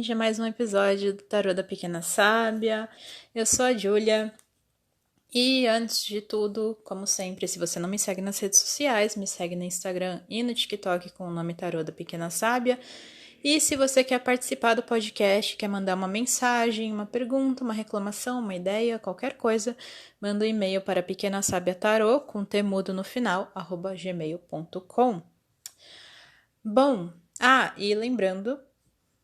bem-vindos a mais um episódio do Tarô da Pequena Sábia. Eu sou a Júlia e antes de tudo, como sempre, se você não me segue nas redes sociais, me segue no Instagram e no TikTok com o nome Tarô da Pequena Sábia. E se você quer participar do podcast, quer mandar uma mensagem, uma pergunta, uma reclamação, uma ideia, qualquer coisa, manda um e-mail para pequenasabiatarô com temudo no final, @gmail.com. Bom, e lembrando,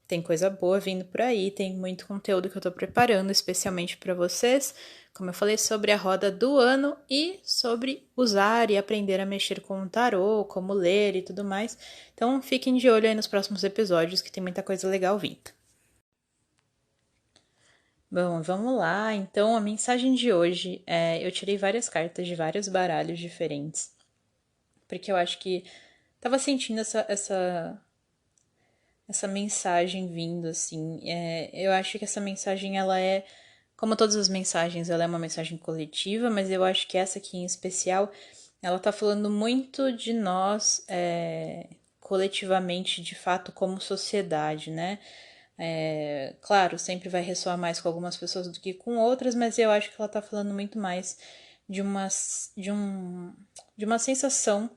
tem coisa boa vindo por aí, tem muito conteúdo que eu tô preparando, especialmente para vocês, como eu falei, sobre a roda do ano e sobre usar e aprender a mexer com o tarô, como ler e tudo mais. Então fiquem de olho aí nos próximos episódios, que tem muita coisa legal vindo. Bom, vamos lá. Então, a mensagem de hoje eu tirei várias cartas de vários baralhos diferentes, porque eu acho que tava sentindo essa mensagem vindo, assim. Eu acho que essa mensagem, ela é, como todas as mensagens, ela é uma mensagem coletiva, mas eu acho que essa aqui em especial, ela tá falando muito de nós, coletivamente, de fato, como sociedade, né? Claro, sempre vai ressoar mais com algumas pessoas do que com outras, mas eu acho que ela tá falando muito mais de uma sensação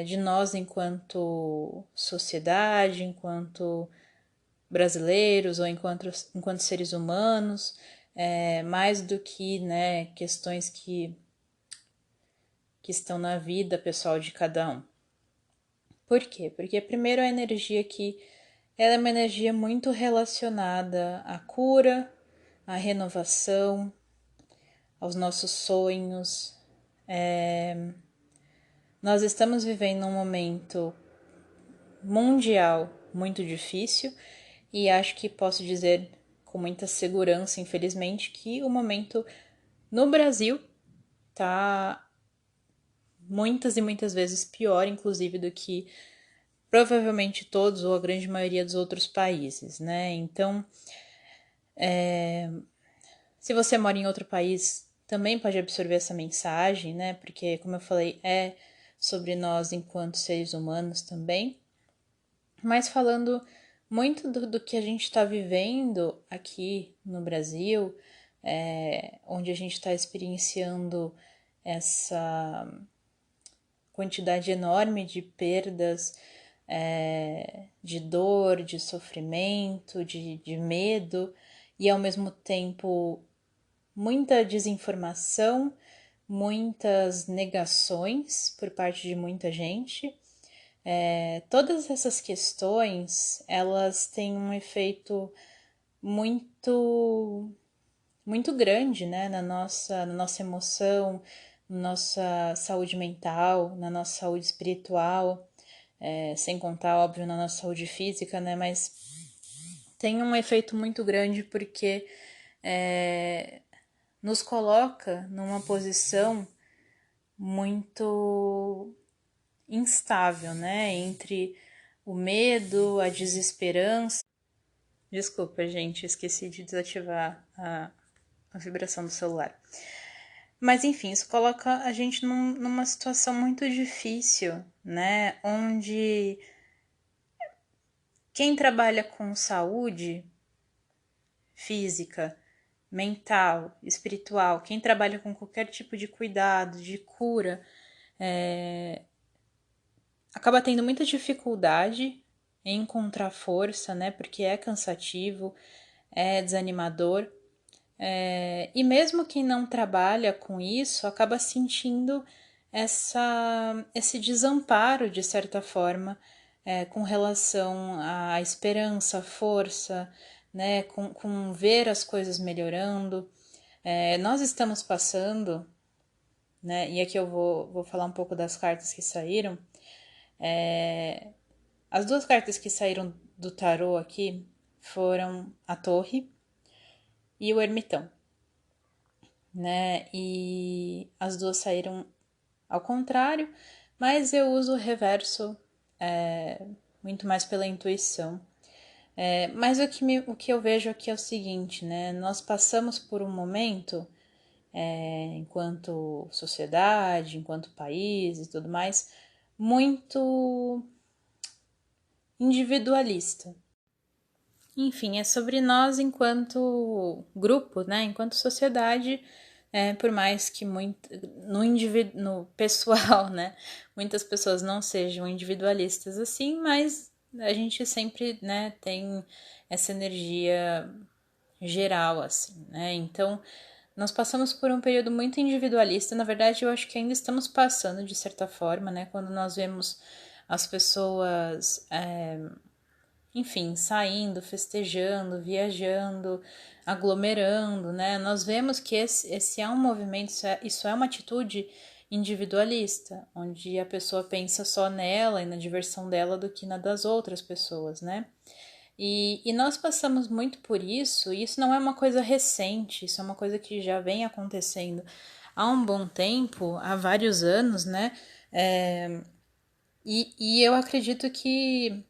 de nós enquanto sociedade, enquanto brasileiros ou enquanto seres humanos, mais do que, né, questões que estão na vida pessoal de cada um. Por quê? Porque primeiro a energia aqui, ela é uma energia muito relacionada à cura, à renovação, aos nossos sonhos. Nós estamos vivendo um momento mundial muito difícil e acho que posso dizer com muita segurança, infelizmente, que o momento no Brasil tá muitas e muitas vezes pior, inclusive, do que provavelmente todos ou a grande maioria dos outros países, né? Então, se você mora em outro país, também pode absorver essa mensagem, né? Porque, como eu falei, é sobre nós enquanto seres humanos também. Mas falando muito do que a gente está vivendo aqui no Brasil, onde a gente está experienciando essa quantidade enorme de perdas, de dor, de sofrimento, de medo, e ao mesmo tempo muita desinformação, muitas negações por parte de muita gente. Todas essas questões, elas têm um efeito muito muito grande, né, na nossa emoção, na nossa saúde mental, na nossa saúde espiritual, sem contar, óbvio, na nossa saúde física, né, mas tem um efeito muito grande porque nos coloca numa posição muito instável, né, entre o medo, a desesperança. Desculpa, gente, esqueci de desativar a vibração do celular. Mas enfim, isso coloca a gente numa situação muito difícil, né? Onde quem trabalha com saúde física, mental, espiritual, quem trabalha com qualquer tipo de cuidado, de cura, acaba tendo muita dificuldade em encontrar força, né? Porque é cansativo, é desanimador. E mesmo quem não trabalha com isso acaba sentindo esse desamparo, de certa forma, com relação à esperança, à força, né, com ver as coisas melhorando. Nós estamos passando, né, e aqui eu vou falar um pouco das cartas que saíram. As duas cartas que saíram do tarô aqui foram a Torre e o Ermitão, né? E as duas saíram ao contrário, mas eu uso o reverso muito mais pela intuição. Mas o que eu vejo aqui é o seguinte, né? Nós passamos por um momento, enquanto sociedade, enquanto país e tudo mais, muito individualista. Enfim, é sobre nós enquanto grupo, né? Enquanto sociedade, por mais que no pessoal, né? Muitas pessoas não sejam individualistas assim, mas a gente sempre, né, tem essa energia geral, assim, né? Então, nós passamos por um período muito individualista. Na verdade, eu acho que ainda estamos passando, de certa forma, né? Quando nós vemos as pessoas, enfim, saindo, festejando, viajando, aglomerando, né? Nós vemos que esse é um movimento, isso é uma atitude individualista, onde a pessoa pensa só nela e na diversão dela do que na das outras pessoas, né? E nós passamos muito por isso, e isso não é uma coisa recente, isso é uma coisa que já vem acontecendo há um bom tempo, há vários anos, né? E eu acredito que,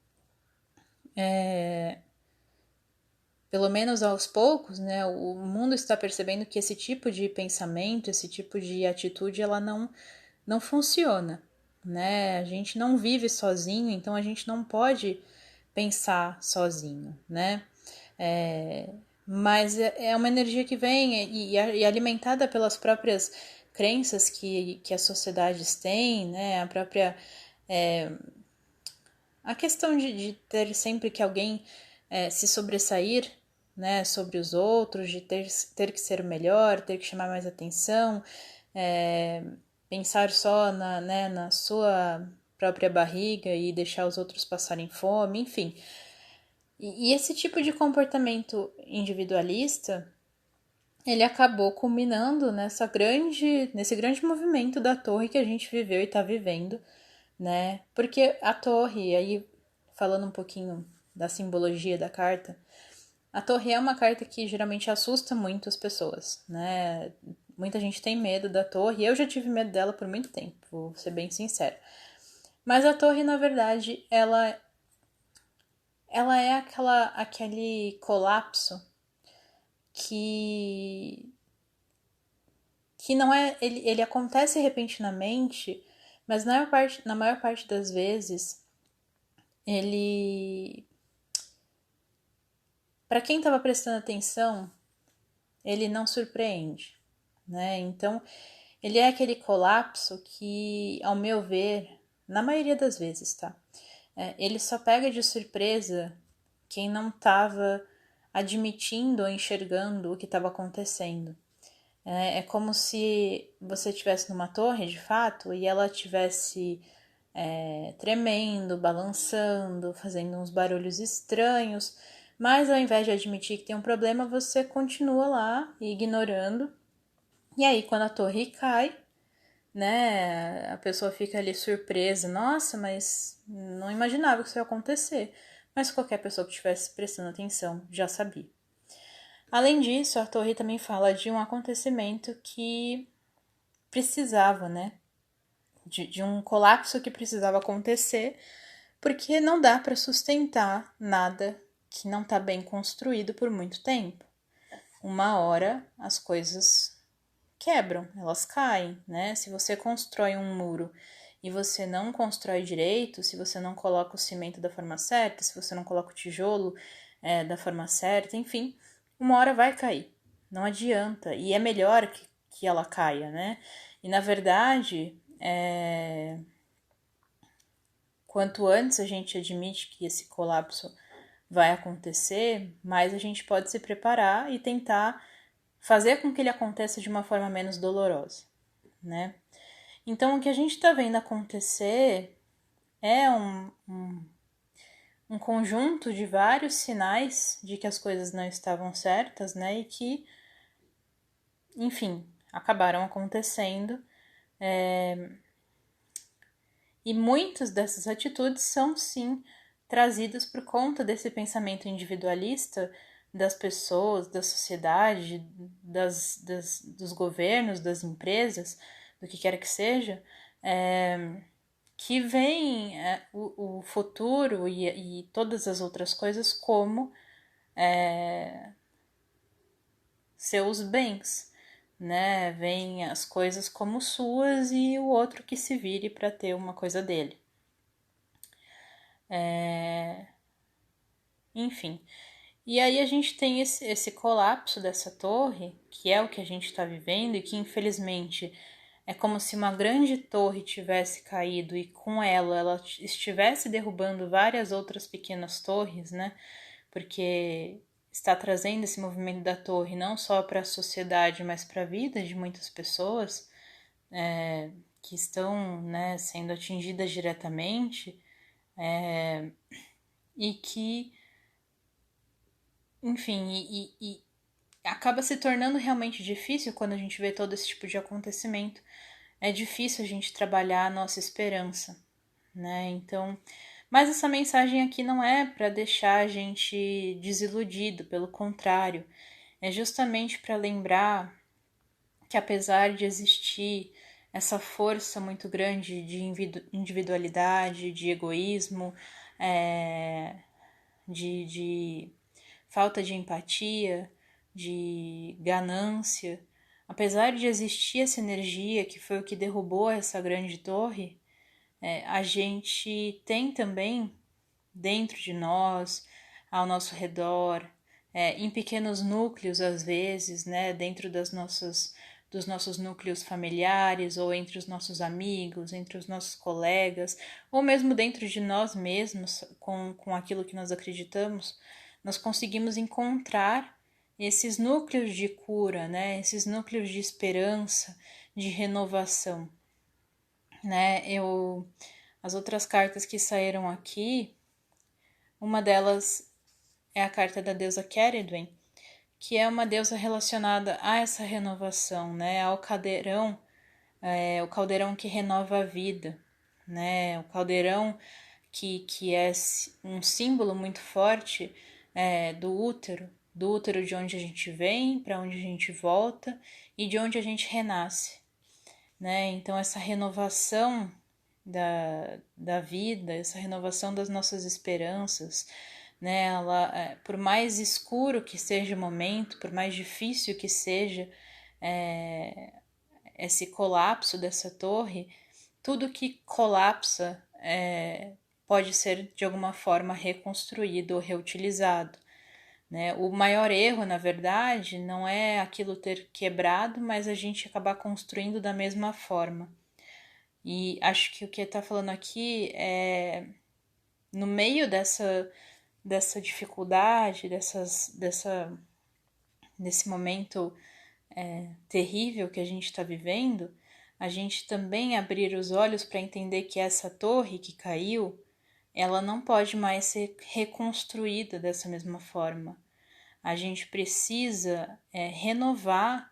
pelo menos aos poucos, né, o mundo está percebendo que esse tipo de pensamento, esse tipo de atitude, ela não funciona, né? A gente não vive sozinho, então a gente não pode pensar sozinho, né? Mas é uma energia que vem e alimentada pelas próprias crenças que as sociedades têm, né? A própria a questão de ter sempre que alguém se sobressair, né, sobre os outros, de ter que ser o melhor, ter que chamar mais atenção, pensar só na sua própria barriga e deixar os outros passarem fome, enfim. E esse tipo de comportamento individualista, ele acabou culminando nesse grande movimento da torre que a gente viveu e está vivendo, né? Porque a torre, aí falando um pouquinho da simbologia da carta, a torre é uma carta que geralmente assusta muito as pessoas, né? Muita gente tem medo da torre, eu já tive medo dela por muito tempo, vou ser bem sincera. Mas a torre, na verdade, ela é aquele colapso que não é, ele acontece repentinamente, mas na maior parte das vezes ele, para quem estava prestando atenção, ele não surpreende, né? Então, ele é aquele colapso que, ao meu ver, na maioria das vezes, tá? Ele só pega de surpresa quem não estava admitindo ou enxergando o que estava acontecendo. É como se você estivesse numa torre, de fato, e ela estivesse tremendo, balançando, fazendo uns barulhos estranhos, mas ao invés de admitir que tem um problema, você continua lá ignorando. E aí, quando a torre cai, né, a pessoa fica ali surpresa, nossa, mas não imaginava que isso ia acontecer. Mas qualquer pessoa que estivesse prestando atenção já sabia. Além disso, a torre também fala de um acontecimento que precisava, né? De um colapso que precisava acontecer, porque não dá para sustentar nada que não está bem construído por muito tempo. Uma hora as coisas quebram, elas caem, né? Se você constrói um muro e você não constrói direito, se você não coloca o cimento da forma certa, se você não coloca o tijolo da forma certa, enfim, uma hora vai cair. Não adianta. E é melhor que ela caia, né? E na verdade, quanto antes a gente admite que esse colapso vai acontecer, mais a gente pode se preparar e tentar fazer com que ele aconteça de uma forma menos dolorosa, né? Então, o que a gente está vendo acontecer é um conjunto de vários sinais de que as coisas não estavam certas, né? E que, enfim, acabaram acontecendo. E muitas dessas atitudes são, sim, trazidas por conta desse pensamento individualista das pessoas, da sociedade, dos governos, das empresas, do que quer que seja, que veem o futuro e todas as outras coisas como seus bens, né? Veem as coisas como suas e o outro que se vire para ter uma coisa dele. Enfim. E aí a gente tem esse colapso dessa torre, que é o que a gente está vivendo e que infelizmente é como se uma grande torre tivesse caído e com ela estivesse derrubando várias outras pequenas torres, né? Porque está trazendo esse movimento da torre não só para a sociedade, mas para a vida de muitas pessoas que estão, né, sendo atingidas diretamente e que, enfim, e acaba se tornando realmente difícil quando a gente vê todo esse tipo de acontecimento. É difícil a gente trabalhar a nossa esperança, né? Então, mas essa mensagem aqui não é para deixar a gente desiludido, pelo contrário, é justamente para lembrar que apesar de existir essa força muito grande de individualidade, de egoísmo, de falta de empatia, de ganância, apesar de existir essa energia que foi o que derrubou essa grande torre, a gente tem também dentro de nós, ao nosso redor, em pequenos núcleos às vezes, né, dentro dos nossos núcleos familiares, ou entre os nossos amigos, entre os nossos colegas, ou mesmo dentro de nós mesmos, com aquilo que nós acreditamos, nós conseguimos encontrar esses núcleos de cura, né, esses núcleos de esperança, de renovação, né? As outras cartas que saíram aqui, uma delas é a carta da deusa Keridwen, que é uma deusa relacionada a essa renovação, né? Ao caldeirão, o caldeirão que renova a vida, né? O caldeirão que é um símbolo muito forte do útero de onde a gente vem, para onde a gente volta e de onde a gente renasce, né? Então essa renovação da vida, essa renovação das nossas esperanças, né? Ela, por mais escuro que seja o momento, por mais difícil que seja esse colapso dessa torre, tudo que colapsa pode ser de alguma forma reconstruído ou reutilizado. Né? O maior erro, na verdade, não é aquilo ter quebrado, mas a gente acabar construindo da mesma forma. E acho que o que está falando aqui é, no meio dessa dificuldade, desse momento terrível que a gente está vivendo, a gente também abrir os olhos para entender que essa torre que caiu, ela não pode mais ser reconstruída dessa mesma forma. A gente precisa renovar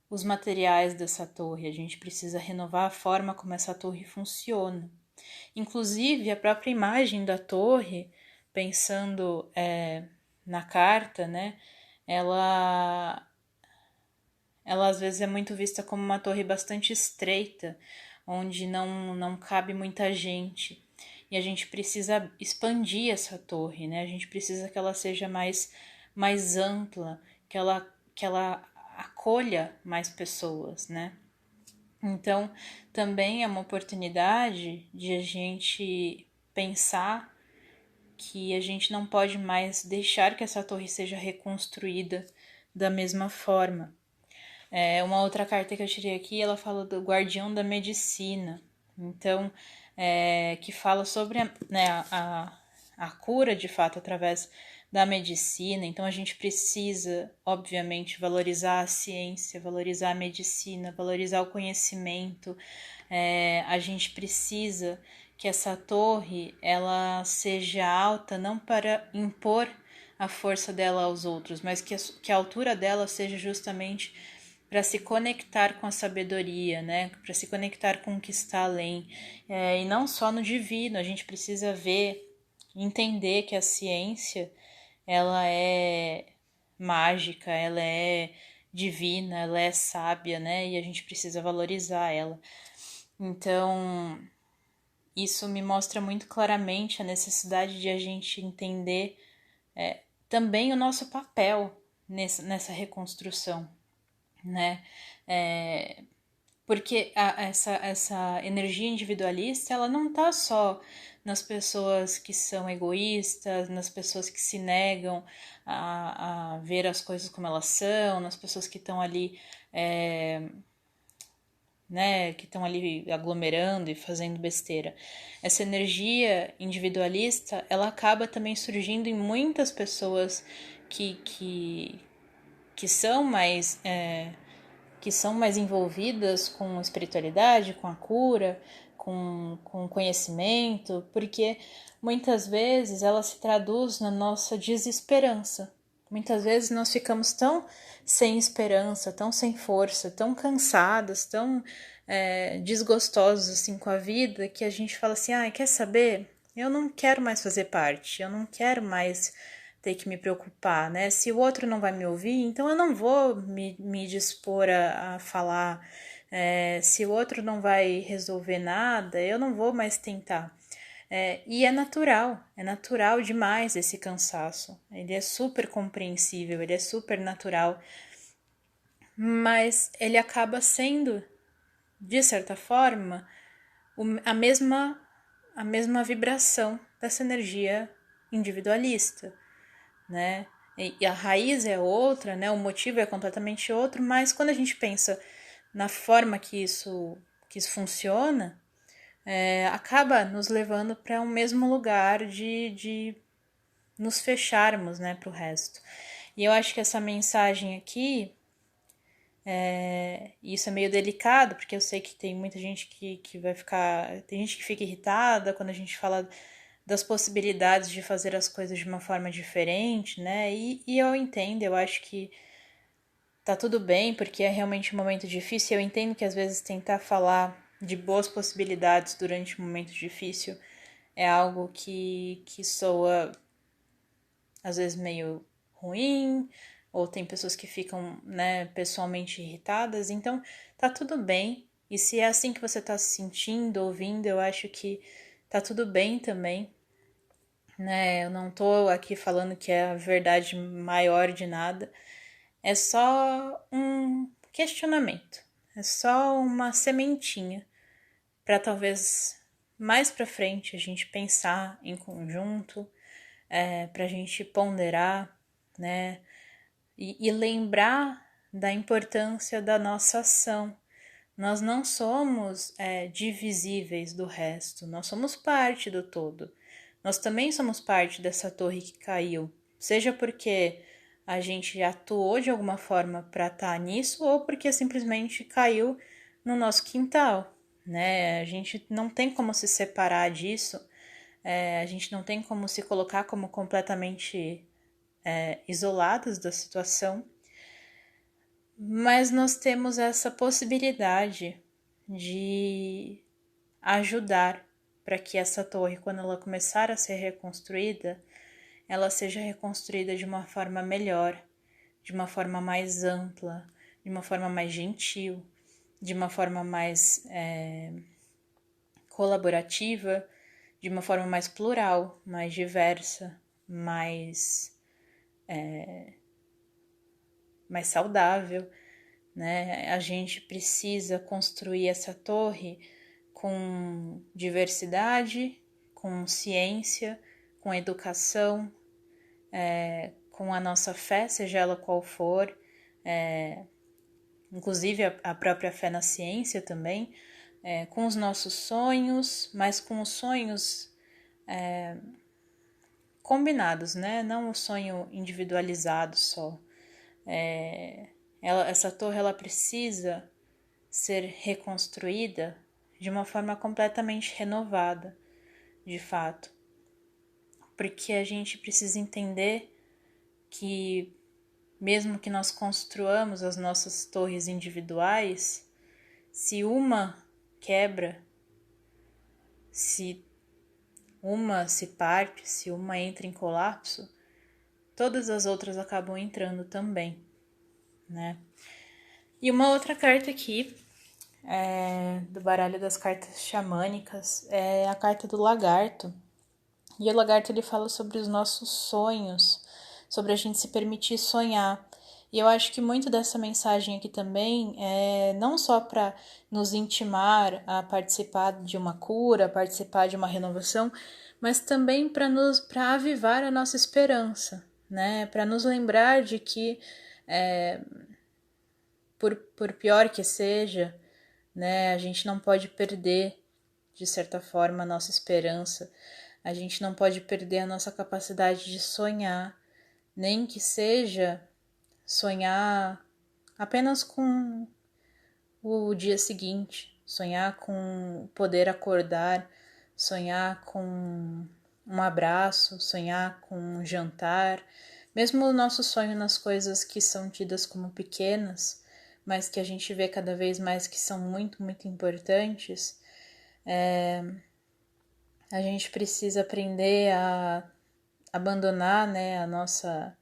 os materiais dessa torre, a gente precisa renovar a forma como essa torre funciona. Inclusive, a própria imagem da torre, pensando na carta, né, ela às vezes é muito vista como uma torre bastante estreita, onde não cabe muita gente. E a gente precisa expandir essa torre, né? A gente precisa que ela seja mais ampla, que ela acolha mais pessoas, né? Então, também é uma oportunidade de a gente pensar que a gente não pode mais deixar que essa torre seja reconstruída da mesma forma. Uma outra carta que eu tirei aqui, ela fala do guardião da medicina. Então, que fala sobre a cura, de fato, através da medicina. Então, a gente precisa, obviamente, valorizar a ciência, valorizar a medicina, valorizar o conhecimento. A gente precisa que essa torre ela seja alta não para impor a força dela aos outros, mas que a altura dela seja justamente para se conectar com a sabedoria, né? Para se conectar com o que está além. E não só no divino, a gente precisa ver, entender que a ciência ela é mágica, ela é divina, ela é sábia, né? E a gente precisa valorizar ela. Então, isso me mostra muito claramente a necessidade de a gente entender também o nosso papel nessa reconstrução, né? Porque essa energia individualista, ela não está só nas pessoas que são egoístas, nas pessoas que se negam a ver as coisas como elas são, nas pessoas que estão ali, né, que estão ali aglomerando e fazendo besteira. Essa energia individualista, ela acaba também surgindo em muitas pessoas que são mais que são mais envolvidas com espiritualidade, com a cura, com conhecimento, porque muitas vezes ela se traduz na nossa desesperança. Muitas vezes nós ficamos tão sem esperança, tão sem força, tão cansadas, tão desgostosos assim com a vida, que a gente fala assim, quer saber? Eu não quero mais fazer parte, eu não quero mais ter que me preocupar, né? Se o outro não vai me ouvir, então eu não vou me dispor a falar. Se o outro não vai resolver nada, eu não vou mais tentar. E é natural demais esse cansaço. Ele é super compreensível, ele é super natural, mas ele acaba sendo, de certa forma, a mesma vibração dessa energia individualista, né? E a raiz é outra, né? O motivo é completamente outro, mas quando a gente pensa na forma que isso funciona, acaba nos levando para um mesmo lugar de nos fecharmos, né, para o resto. E eu acho que essa mensagem aqui, isso é meio delicado, porque eu sei que tem muita gente que vai ficar... Tem gente que fica irritada quando a gente fala das possibilidades de fazer as coisas de uma forma diferente, né? E eu entendo, eu acho que tá tudo bem, porque é realmente um momento difícil. Eu entendo que às vezes tentar falar de boas possibilidades durante um momento difícil é algo que soa às vezes meio ruim, ou tem pessoas que ficam, né, pessoalmente irritadas, então tá tudo bem. E se é assim que você tá se sentindo, ouvindo, eu acho que tá tudo bem também, né? Eu não tô aqui falando que é a verdade maior de nada. É só um questionamento. É só uma sementinha para talvez mais para frente a gente pensar em conjunto, para a gente ponderar, né? E lembrar da importância da nossa ação. Nós não somos divisíveis do resto, nós somos parte do todo. Nós também somos parte dessa torre que caiu, seja porque a gente atuou de alguma forma para estar nisso ou porque simplesmente caiu no nosso quintal, né? A gente não tem como se separar disso, a gente não tem como se colocar como completamente isolados da situação, mas nós temos essa possibilidade de ajudar para que essa torre, quando ela começar a ser reconstruída, ela seja reconstruída de uma forma melhor, de uma forma mais ampla, de uma forma mais gentil, de uma forma mais colaborativa, de uma forma mais plural, mais diversa, mais saudável, né? A gente precisa construir essa torre com diversidade, com ciência, com educação, com a nossa fé, seja ela qual for, inclusive a própria fé na ciência também, com os nossos sonhos, mas com os sonhos combinados, né? Não o sonho individualizado só. Essa torre ela precisa ser reconstruída de uma forma completamente renovada, de fato. Porque a gente precisa entender que mesmo que nós construamos as nossas torres individuais, se uma quebra, se uma se parte, se uma entra em colapso, todas as outras acabam entrando também, né? E uma outra carta aqui, do baralho das cartas xamânicas, é a carta do lagarto. E o lagarto ele fala sobre os nossos sonhos, sobre a gente se permitir sonhar. E eu acho que muito dessa mensagem aqui também é não só para nos intimar a participar de uma cura, participar de uma renovação, mas também para avivar a nossa esperança, né? Para nos lembrar de que, por pior que seja, né, a gente não pode perder, de certa forma, a nossa esperança. A gente não pode perder a nossa capacidade de sonhar, nem que seja sonhar apenas com o dia seguinte, sonhar com poder acordar, sonhar com um abraço, sonhar com um jantar, mesmo o nosso sonho nas coisas que são tidas como pequenas, mas que a gente vê cada vez mais que são muito, muito importantes, a gente precisa aprender a abandonar, né, a nossa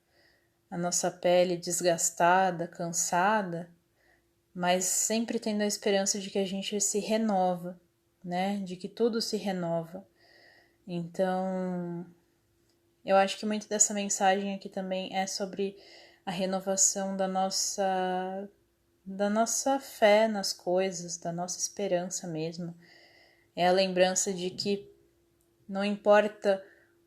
pele desgastada, cansada, mas sempre tendo a esperança de que a gente se renova, né? De que tudo se renova. Então, eu acho que muito dessa mensagem aqui também é sobre a renovação da nossa fé nas coisas, da nossa esperança mesmo. É a lembrança de que não importa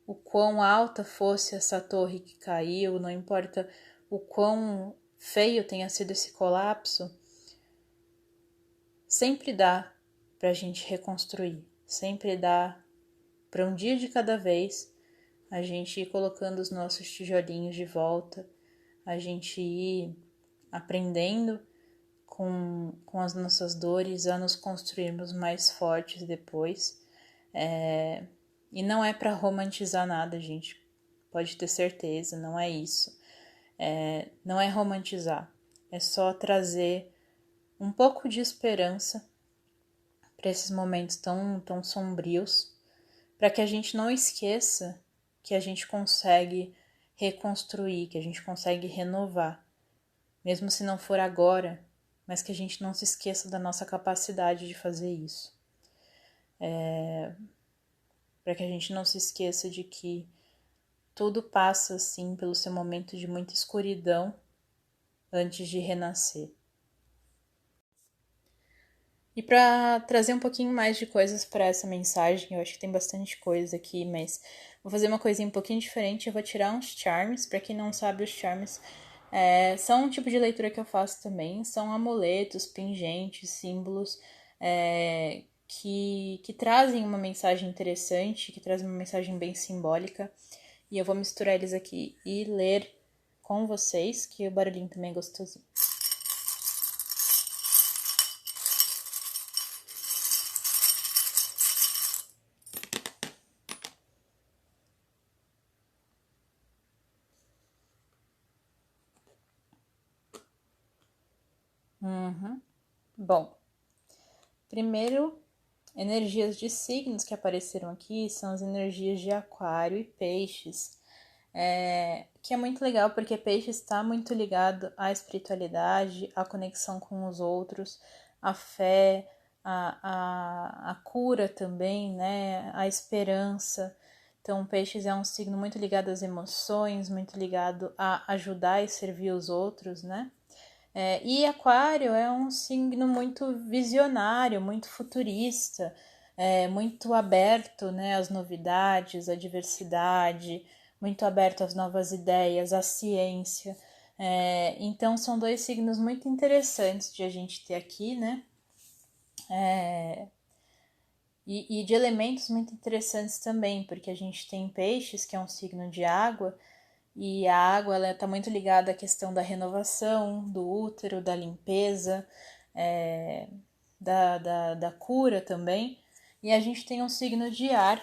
o quão alta fosse essa torre que caiu, não importa o quão feio tenha sido esse colapso, sempre dá para a gente reconstruir, sempre dá para um dia de cada vez a gente ir colocando os nossos tijolinhos de volta, a gente ir aprendendo com as nossas dores a nos construirmos mais fortes depois. E não é para romantizar nada, gente, pode ter certeza, não é isso. Não é romantizar, é só trazer um pouco de esperança para esses momentos tão sombrios, para que a gente não esqueça que a gente consegue reconstruir, que a gente consegue renovar, mesmo se não for agora, mas que a gente não se esqueça da nossa capacidade de fazer isso. Para que a gente não se esqueça de que tudo passa, sim, pelo seu momento de muita escuridão antes de renascer. E para trazer um pouquinho mais de coisas para essa mensagem, eu acho que tem bastante coisa aqui, mas vou fazer uma coisinha um pouquinho diferente. Eu vou tirar uns charms. Para quem não sabe, os charms são um tipo de leitura que eu faço também. São amuletos, pingentes, símbolos que trazem uma mensagem interessante, que trazem uma mensagem bem simbólica. E eu vou misturar eles aqui e ler com vocês, que o barulhinho também é gostosinho. Bom, primeiro, energias de signos que apareceram aqui são as energias de Aquário e Peixes, que é muito legal porque Peixes está muito ligado à espiritualidade, à conexão com os outros, à fé, à cura também, né? À esperança. Então, Peixes é um signo muito ligado às emoções, muito ligado a ajudar e servir os outros, né? E Aquário é um signo muito visionário, muito futurista, muito aberto, né, às novidades, à diversidade, muito aberto às novas ideias, à ciência. Então são dois signos muito interessantes de a gente ter aqui, né? E de elementos muito interessantes também, porque a gente tem Peixes, que é um signo de água, e a água ela está muito ligada à questão da renovação, do útero, da limpeza, da cura também. E a gente tem um signo de ar,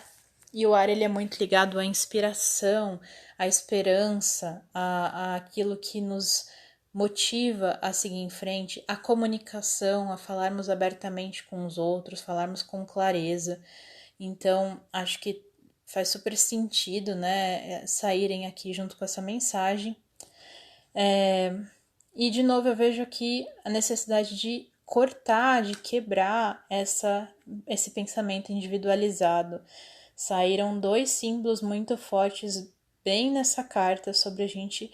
e o ar ele é muito ligado à inspiração, à esperança, a aquilo que nos motiva a seguir em frente, a comunicação, a falarmos abertamente com os outros, falarmos com clareza. Então, acho que faz super sentido, né, saírem aqui junto com essa mensagem. E, de novo, eu vejo aqui a necessidade de cortar, de quebrar esse pensamento individualizado. Saíram dois símbolos muito fortes bem nessa carta sobre a gente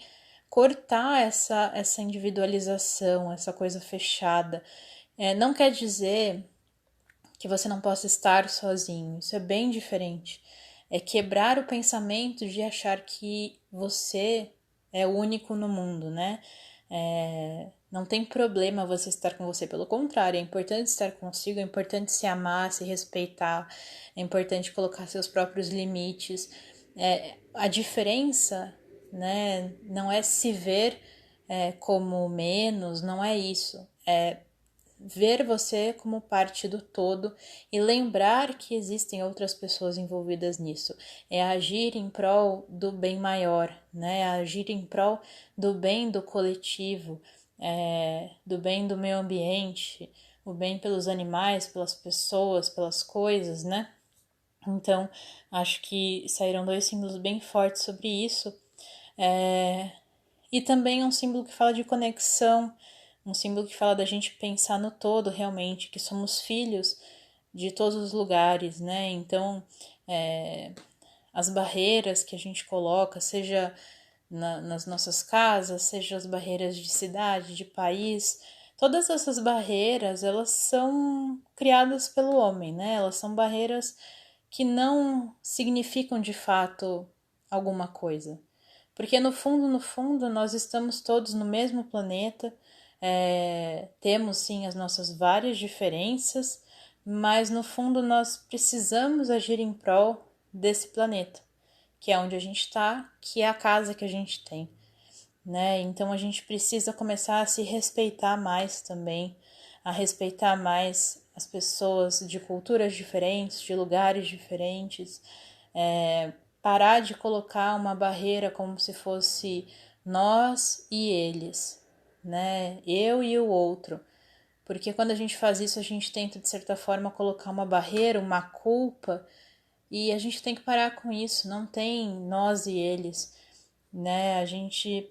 cortar essa individualização, essa coisa fechada. Não quer dizer que você não possa estar sozinho, isso é bem diferente. É quebrar o pensamento de achar que você é único no mundo, né? Não tem problema você estar com você, pelo contrário, é importante estar consigo, é importante se amar, se respeitar, é importante colocar seus próprios limites. A diferença, né, não é se ver como menos, não é isso, é ver você como parte do todo e lembrar que existem outras pessoas envolvidas nisso. É agir em prol do bem maior, né? É agir em prol do bem do coletivo, do bem do meio ambiente, o bem pelos animais, pelas pessoas, pelas coisas, né? Então, acho que saíram 2 símbolos bem fortes sobre isso. E também um símbolo que fala de conexão, um símbolo que fala da gente pensar no todo realmente, que somos filhos de todos os lugares, né? Então, as barreiras que a gente coloca, seja nas nossas casas, seja as barreiras de cidade, de país, todas essas barreiras, elas são criadas pelo homem, né? Elas são barreiras que não significam de fato alguma coisa. Porque no fundo, nós estamos todos no mesmo planeta, temos sim as nossas várias diferenças, mas no fundo nós precisamos agir em prol desse planeta, que é onde a gente está, que é a casa que a gente tem, né? Então a gente precisa começar a se respeitar mais também, a respeitar mais as pessoas de culturas diferentes, de lugares diferentes, parar de colocar uma barreira como se fosse nós e eles, né? Eu e o outro. Porque quando a gente faz isso, a gente tenta, de certa forma, colocar uma barreira, uma culpa, e a gente tem que parar com isso. Não tem nós e eles, né? A gente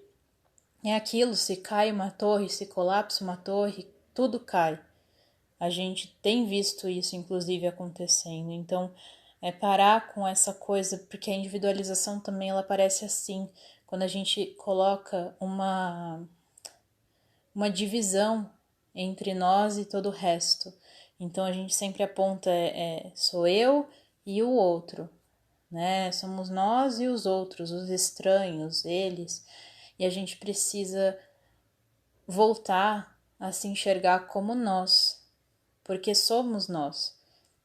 é aquilo, se cai uma torre, se colapsa uma torre, tudo cai. A gente tem visto isso, inclusive, acontecendo. Então, parar com essa coisa, porque a individualização também ela aparece assim, quando a gente coloca uma divisão entre nós e todo o resto. Então a gente sempre aponta sou eu e o outro, né? Somos nós e os outros, os estranhos, eles. E a gente precisa voltar a se enxergar como nós, porque somos nós.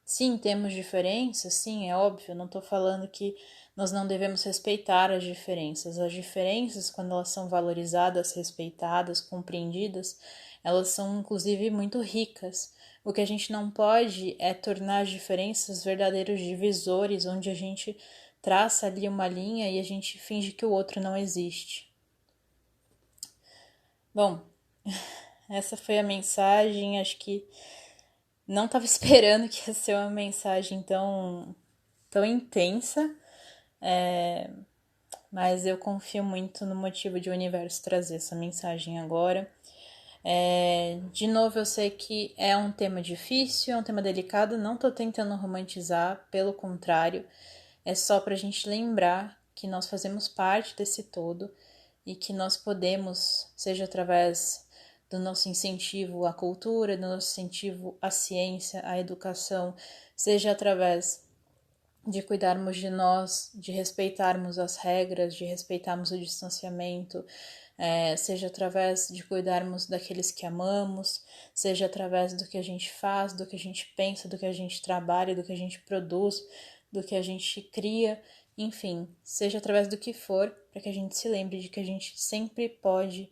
Sim, temos diferenças, sim, é óbvio, não estou falando que nós não devemos respeitar as diferenças. As diferenças, quando elas são valorizadas, respeitadas, compreendidas, elas são inclusive muito ricas. O que a gente não pode é tornar as diferenças verdadeiros divisores, onde a gente traça ali uma linha e a gente finge que o outro não existe. Bom, essa foi a mensagem, acho que não estava esperando que ia ser uma mensagem tão intensa, mas eu confio muito no motivo de o universo trazer essa mensagem agora. De novo, eu sei que é um tema difícil, é um tema delicado, não tô tentando romantizar, pelo contrário, é só pra gente lembrar que nós fazemos parte desse todo e que nós podemos, seja através do nosso incentivo à cultura, do nosso incentivo à ciência, à educação, seja através de cuidarmos de nós, de respeitarmos as regras, de respeitarmos o distanciamento, seja através de cuidarmos daqueles que amamos, seja através do que a gente faz, do que a gente pensa, do que a gente trabalha, do que a gente produz, do que a gente cria, enfim, seja através do que for, para que a gente se lembre de que a gente sempre pode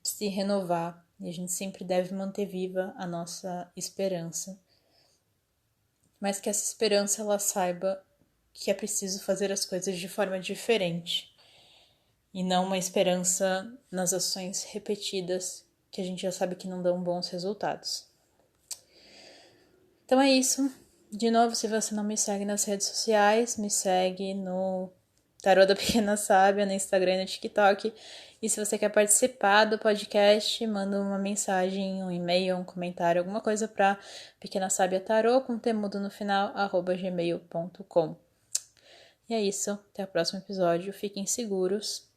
se renovar e a gente sempre deve manter viva a nossa esperança. Mas que essa esperança ela saiba que é preciso fazer as coisas de forma diferente e não uma esperança nas ações repetidas que a gente já sabe que não dão bons resultados. Então é isso. De novo, se você não me segue nas redes sociais, me segue no Tarô da Pequena Sábia, no Instagram e no TikTok. E se você quer participar do podcast, manda uma mensagem, um e-mail, um comentário, alguma coisa para Pequena Sábia Tarô, com temudo no final, @gmail.com. E é isso. Até o próximo episódio. Fiquem seguros.